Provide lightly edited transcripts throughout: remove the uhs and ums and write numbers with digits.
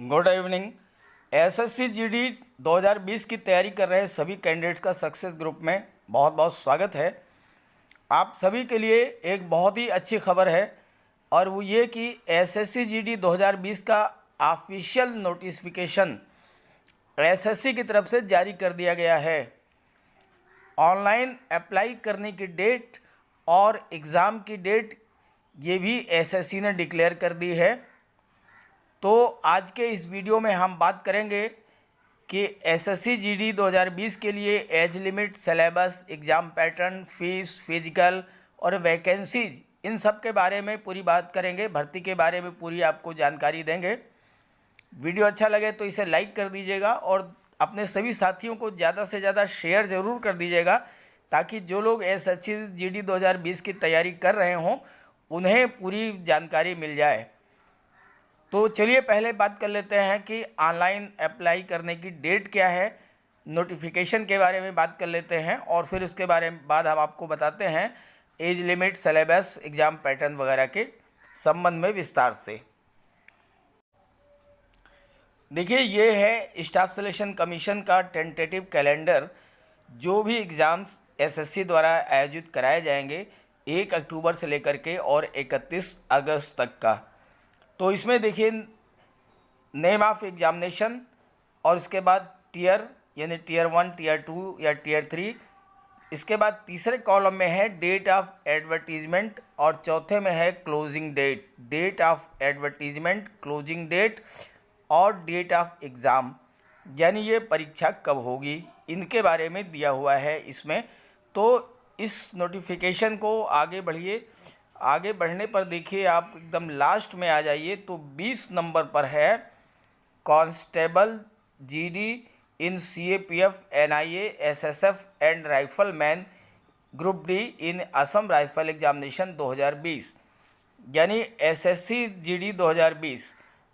Good evening. SSC GD 2020 की तैयारी कर रहे सभी कैंडिडेट्स का सक्सेस ग्रुप में बहुत बहुत स्वागत है। आप सभी के लिए एक बहुत ही अच्छी खबर है और वो ये कि एसएससी जीडी 2020 का ऑफिशियल नोटिफिकेशन एसएससी की तरफ से जारी कर दिया गया है। ऑनलाइन अप्लाई करने की डेट और एग्ज़ाम की डेट ये भी एसएससी ने डिक्लेयर कर दी है। तो आज के इस वीडियो में हम बात करेंगे कि एसएससी जीडी 2020 के लिए age limit, syllabus, exam pattern, fees, physical और वैकेंसीज, इन सब के बारे में पूरी बात करेंगे। भर्ती के बारे में पूरी आपको जानकारी देंगे। वीडियो अच्छा लगे तो इसे लाइक कर दीजिएगा और अपने सभी साथियों को ज़्यादा से ज़्यादा शेयर ज़रूर कर दीजिएगा ताकि जो लोग एसएससी जीडी 2020 की तैयारी कर रहे हों उन्हें पूरी जानकारी मिल जाए। तो चलिए पहले बात कर लेते हैं कि ऑनलाइन अप्लाई करने की डेट क्या है। नोटिफिकेशन के बारे में बात कर लेते हैं और फिर उसके बारे में बाद हम आपको बताते हैं age limit, syllabus, exam pattern वगैरह के संबंध में विस्तार से। देखिए, ये है स्टाफ सिलेक्शन कमीशन का टेंटेटिव कैलेंडर। जो भी एग्ज़ाम्स एसएससी द्वारा आयोजित कराए जाएंगे 1 अक्टूबर से लेकर के और 31 अगस्त तक का। तो इसमें देखिए नेम ऑफ एग्जामिनेशन और इसके बाद टीयर यानी टीयर 1, टीयर 2 या टीयर 3। इसके बाद तीसरे कॉलम में है डेट ऑफ एडवर्टीजमेंट और चौथे में है closing date. Date of advertisement, closing date और डेट ऑफ एग्ज़ाम, यानी ये परीक्षा कब होगी, इनके बारे में दिया हुआ है इसमें। तो इस नोटिफिकेशन को आगे बढ़िए। आगे बढ़ने पर देखिए आप एकदम लास्ट में आ जाइए तो 20 नंबर पर है constable GD in CAPF, NIA, SSF and rifleman group D in Assam rifle examination 2020, यानी एसएससी जीडी 2020।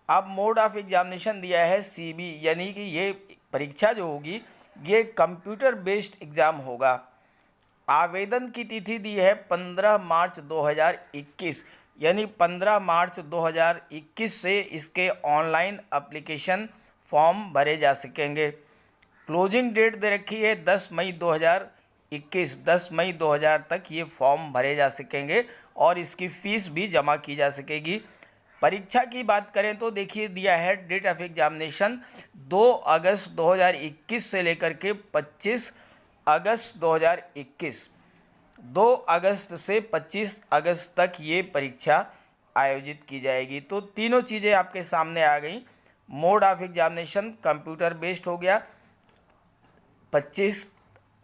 अब मोड ऑफ एग्जामिनेशन दिया है सीबी, यानी कि ये परीक्षा जो होगी ये कंप्यूटर बेस्ड एग्ज़ाम होगा। आवेदन की तिथि दी है 15 मार्च 2021, यानी 15 मार्च 2021 से इसके ऑनलाइन एप्लीकेशन फॉर्म भरे जा सकेंगे। क्लोजिंग डेट दे रखी है 10 मई 2021। 10 मई 2000 तक ये फॉर्म भरे जा सकेंगे और इसकी फ़ीस भी जमा की जा सकेगी। परीक्षा की बात करें तो देखिए दिया है डेट ऑफ एग्जामिनेशन 2 अगस्त 2021 से लेकर के 25 अगस्त 2021। 2 अगस्त से 25 अगस्त तक ये परीक्षा आयोजित की जाएगी। तो तीनों चीज़ें आपके सामने आ गई। Mode of examination computer based हो गया, 25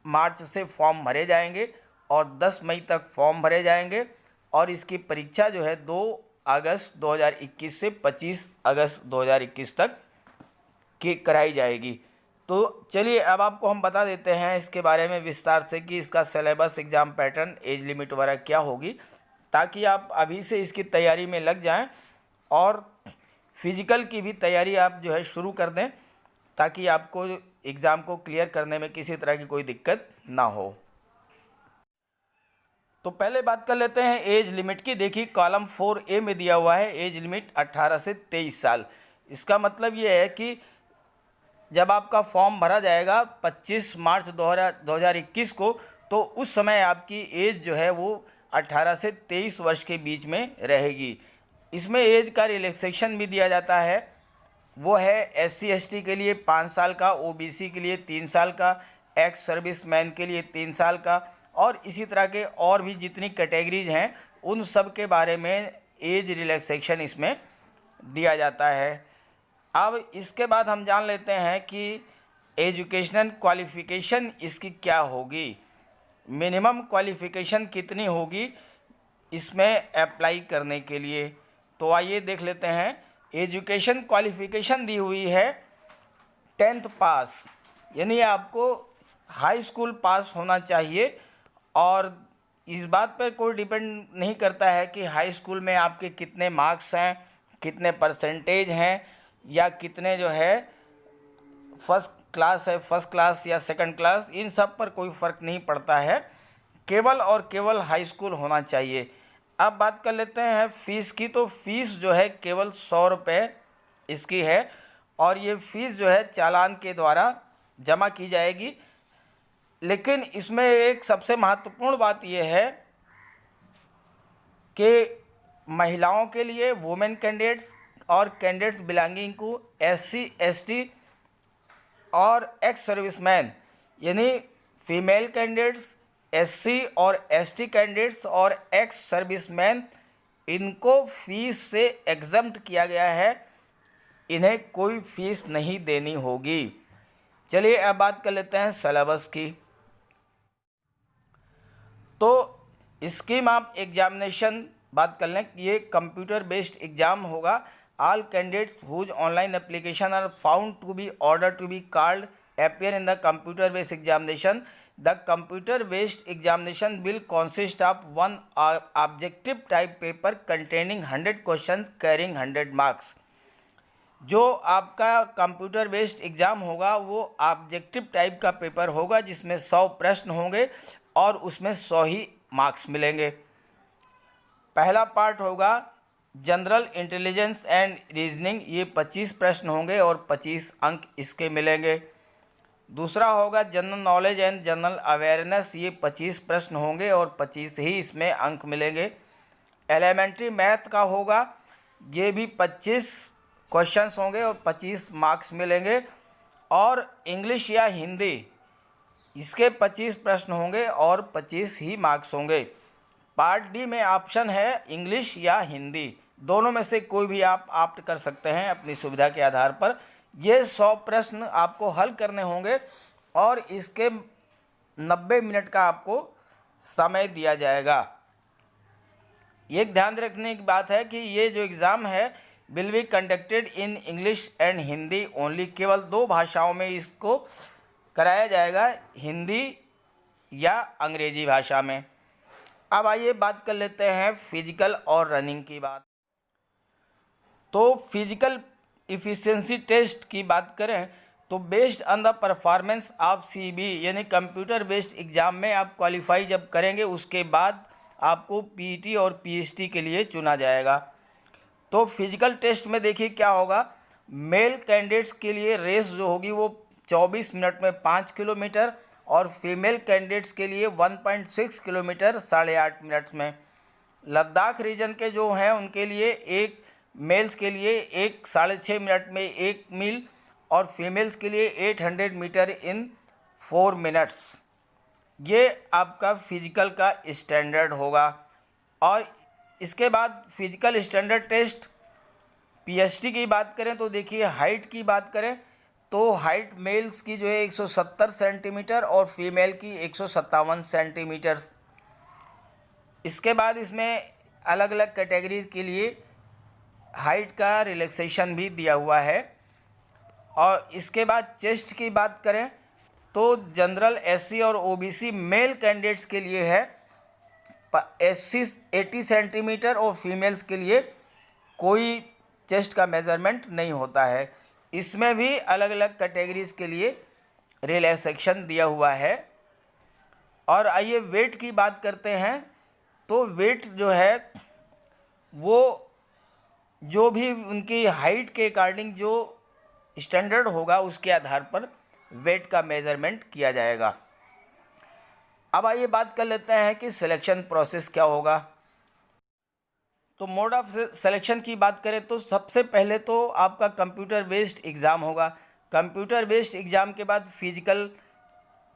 मार्च से फॉर्म भरे जाएंगे और 10 मई तक फॉर्म भरे जाएंगे और इसकी परीक्षा जो है 2 अगस्त 2021 से 25 अगस्त 2021 तक की कराई जाएगी। तो चलिए अब आपको हम बता देते हैं इसके बारे में विस्तार से कि इसका syllabus, exam pattern, age limit वगैरह क्या होगी, ताकि आप अभी से इसकी तैयारी में लग जाएं और फिजिकल की भी तैयारी आप जो है शुरू कर दें ताकि आपको एग्ज़ाम को क्लियर करने में किसी तरह की कोई दिक्कत ना हो। तो पहले बात कर लेते हैं एज लिमिट की। देखिए कॉलम 4A में दिया हुआ है एज लिमिट 18 से 23 साल। इसका मतलब ये है कि जब आपका फॉर्म भरा जाएगा 25 मार्च 2021 को, तो उस समय आपकी एज जो है वो 18 से 23 वर्ष के बीच में रहेगी। इसमें एज का रिलैक्सेशन भी दिया जाता है, वो है SC/ST के लिए 5 साल का, OBC के लिए 3 साल का, एक्स सर्विसमैन के लिए 3 साल का और इसी तरह के और भी जितनी कैटेगरीज हैं उन सब के बारे में एज रिलैक्सेशन इसमें दिया जाता है। अब इसके बाद हम जान लेते हैं कि एजुकेशनल क्वालिफ़िकेशन इसकी क्या होगी, मिनिमम क्वालिफ़िकेशन कितनी होगी इसमें अप्लाई करने के लिए। तो आइए देख लेते हैं। एजुकेशन क्वालिफ़िकेशन दी हुई है 10th पास, यानी आपको हाई स्कूल पास होना चाहिए और इस बात पर कोई डिपेंड नहीं करता है कि हाई स्कूल में आपके कितने मार्क्स हैं, कितने परसेंटेज हैं या कितने जो है फर्स्ट क्लास है, फर्स्ट क्लास या सेकंड क्लास, इन सब पर कोई फ़र्क नहीं पड़ता है, केवल और केवल हाई स्कूल होना चाहिए। अब बात कर लेते हैं फ़ीस की। तो फ़ीस जो है केवल 100 रुपये इसकी है और ये फीस जो है चालान के द्वारा जमा की जाएगी। लेकिन इसमें एक सबसे महत्वपूर्ण बात यह है कि महिलाओं के लिए वुमेन कैंडिडेट्स और candidates belonging to SC ST और एक्स सर्विसमैन यानी फीमेल कैंडिडेट्स, SC और ST कैंडिडेट्स और एक्स सर्विसमैन, इनको फीस से एग्जम्प्ट किया गया है। इन्हें कोई फीस नहीं देनी होगी। चलिए अब बात कर लेते हैं सिलेबस की। तो स्कीम ऑफ एग्जामिनेशन बात कर लें, ये कंप्यूटर बेस्ड एग्जाम होगा। All candidates whose online application are found to be order to be called appear in the computer based examination. The computer based examination will consist of one objective type paper containing 100 questions carrying 100 marks. जो आपका computer based exam होगा वो objective type का paper होगा जिसमें 100 प्रश्न होंगे और उसमें 100 ही मार्क्स मिलेंगे। पहला पार्ट होगा जनरल इंटेलिजेंस एंड रीजनिंग, ये 25 प्रश्न होंगे और 25 अंक इसके मिलेंगे। दूसरा होगा general knowledge and general awareness, ये 25 प्रश्न होंगे और 25 ही इसमें अंक मिलेंगे। एलिमेंट्री मैथ का होगा, ये भी 25 क्वेश्चंस होंगे और 25 मार्क्स मिलेंगे। और इंग्लिश या हिंदी, इसके 25 प्रश्न होंगे और 25 ही मार्क्स होंगे। पार्ट डी में ऑप्शन है इंग्लिश या हिंदी, दोनों में से कोई भी आप ऑप्ट कर सकते हैं अपनी सुविधा के आधार पर। ये 100 प्रश्न आपको हल करने होंगे और इसके 90 मिनट का आपको समय दिया जाएगा। एक ध्यान रखने की बात है कि ये जो एग्ज़ाम है will be conducted in English and Hindi only, केवल 2 भाषाओं में इसको कराया जाएगा, हिंदी या अंग्रेजी भाषा में। अब आइए बात कर लेते हैं फिजिकल और रनिंग की बात। तो फिजिकल इफ़िशियंसी टेस्ट की बात करें तो based on the performance of CB यानी कंप्यूटर बेस्ड एग्ज़ाम में आप क्वालिफाई जब करेंगे उसके बाद आपको PET और PST के लिए चुना जाएगा। तो फिजिकल टेस्ट में देखिए क्या होगा। मेल कैंडिडेट्स के लिए रेस जो होगी वो 24 मिनट में 5 किलोमीटर और फीमेल कैंडिडेट्स के लिए 1.6 किलोमीटर 8.5 मिनट में। लद्दाख रीजन के जो हैं उनके लिए एक मेल्स के लिए 6.5 मिनट में 1 मील और फीमेल्स के लिए 800 मीटर इन 4 मिनट्स। ये आपका फिजिकल का स्टैंडर्ड होगा। और इसके बाद फिजिकल स्टैंडर्ड टेस्ट PST की बात करें तो देखिए हाइट की बात करें तो हाइट मेल्स की जो है 170 सेंटीमीटर और फीमेल की 157 सेंटीमीटर। इसके बाद इसमें अलग अलग कैटेगरीज के लिए हाइट का रिलैक्सेशन भी दिया हुआ है। और इसके बाद चेस्ट की बात करें तो जनरल SC और OBC मेल कैंडिडेट्स के लिए है SC 80 सेंटीमीटर और फीमेल्स के लिए कोई चेस्ट का मेज़रमेंट नहीं होता है। इसमें भी अलग अलग कैटेगरीज के लिए रिलैक्सेशन दिया हुआ है। और आइए वेट की बात करते हैं। तो वेट जो है वो जो भी उनकी हाइट के अकॉर्डिंग जो स्टैंडर्ड होगा उसके आधार पर वेट का मेज़रमेंट किया जाएगा। अब आइए बात कर लेते हैं कि सिलेक्शन प्रोसेस क्या होगा। तो मोड ऑफ सिलेक्शन की बात करें तो सबसे पहले तो आपका कंप्यूटर बेस्ड एग्ज़ाम होगा। कंप्यूटर बेस्ड एग्ज़ाम के बाद फिजिकल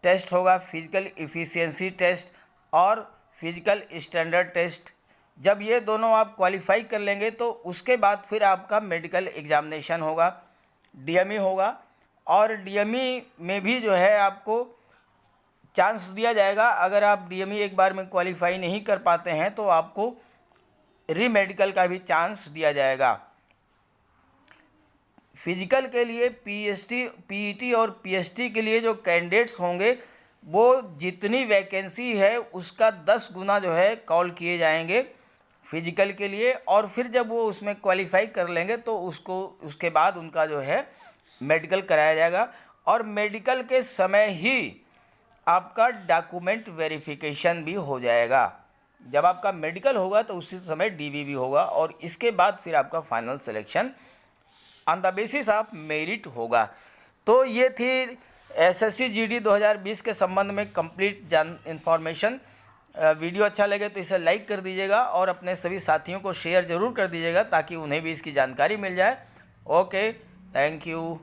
टेस्ट होगा, फिजिकल इफ़िशियंसी टेस्ट और फिजिकल स्टैंडर्ड टेस्ट। जब ये दोनों आप क्वालिफाई कर लेंगे तो उसके बाद फिर आपका मेडिकल एग्जामिनेशन होगा, DME होगा। और DME में भी जो है आपको चांस दिया जाएगा। अगर आप DME एक बार में क्वालिफाई नहीं कर पाते हैं तो आपको रीमेडिकल का भी चांस दिया जाएगा। फिजिकल के लिए PET और PST के लिए जो कैंडिडेट्स होंगे वो जितनी वैकेंसी है उसका 10 गुना जो है कॉल किए जाएंगे फिजिकल के लिए। और फिर जब वो उसमें क्वालिफाई कर लेंगे तो उसके बाद उनका जो है मेडिकल कराया जाएगा। और मेडिकल के समय ही आपका डॉक्यूमेंट वेरिफिकेशन भी हो जाएगा। जब आपका मेडिकल होगा तो उसी समय DV भी होगा और इसके बाद फिर आपका final selection on the basis of merit होगा। तो ये थी एसएससी जीडी 2020 के संबंध में कंप्लीट इन्फॉर्मेशन। वीडियो अच्छा लगे तो इसे लाइक कर दीजिएगा और अपने सभी साथियों को शेयर ज़रूर कर दीजिएगा ताकि उन्हें भी इसकी जानकारी मिल जाए। Okay, thank you.